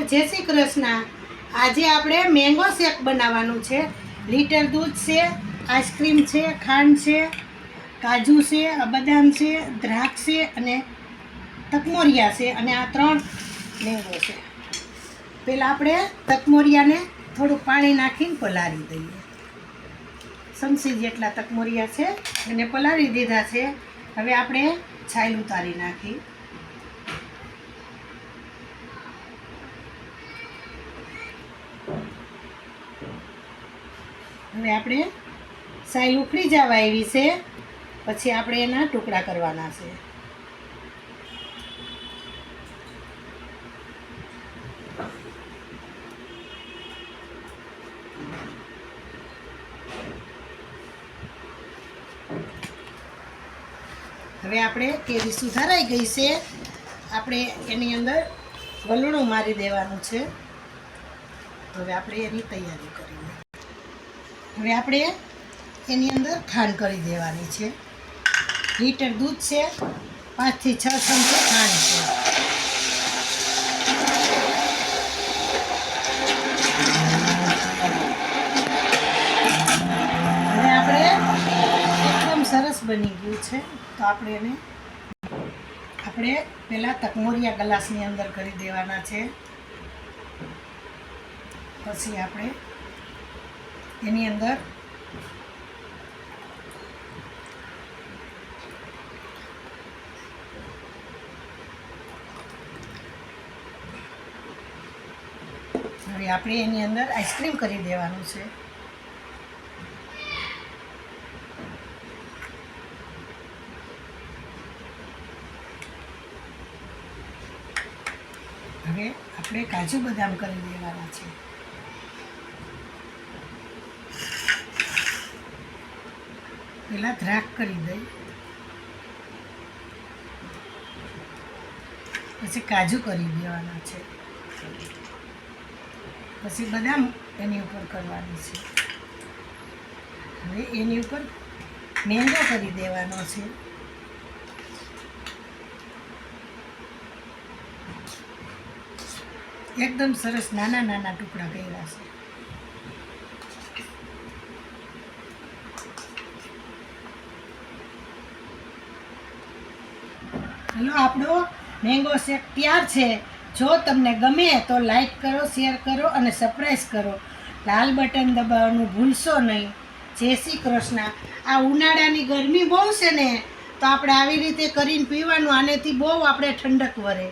તો જય શ્રી કૃષ્ણ. આજે આપણે મેંગો શેક બનાવવાનું છે. લીટર દૂધ છે, આઈસ્ક્રીમ છે, ખાંડ છે, કાજુ છે, બદામ છે, દ્રાક્ષ છે અને તકમોરિયા છે અને આ 3 મેંગો છે. પહેલાં આપણે તકમોરિયાને થોડું પાણી નાખીને પલાળી દઈએ. સમસી જેટલા તકમોરિયા છે એને પલાળી દીધા છે. હવે આપણે છાલ ઉતારી નાખી. હવે આપણે સાઈ ઉખડી જવા આવી છે, પછી આપણે એના ટુકડા કરવાના છે. હવે આપણે કેરી સુધારાઈ ગઈ છે. આપણે એની અંદર વલણું મારી દેવાનું છે. હવે આપણે એની તૈયારી કરીએ. હવે આપણે એની અંદર ખાંડ કરી દેવાની છે. લીટર દૂધ છે, 5 થી 6 ચમચી ખાંડ છે. હવે આપણે એકદમ સરસ બની ગયું છે. તો આપણે પહેલાં તકમોરિયા ગ્લાસની અંદર કરી દેવાના છે. પછી આપણે એની અંદર આઈસ્ક્રીમ કરી દેવાનું છે. હવે આપણે કાજુ બદામ કરી દેવાના છે. પહેલાં દ્રાક્ષ કરી દઈ, પછી કાજુ કરી દેવાના છે, પછી બદામ એની ઉપર કરવાની છે. હવે એની ઉપર મેંગો કરી દેવાનો છે. એકદમ સરસ નાના નાના ટુકડા કર્યા છે. હલો, આપણો મેંગો શેક તૈયાર છે. જો તમને ગમે તો લાઈક કરો, શેર કરો અને સબસ્ક્રાઈબ કરો. લાલ બટન દબાવવાનું ભૂલશો નહીં. જય શ્રી કૃષ્ણ. આ ઉનાળાની ગરમી બહુ છે ને, તો આપણે આવી રીતે કરીને પીવાનું. આનેથી બહુ આપણે ઠંડક વરે.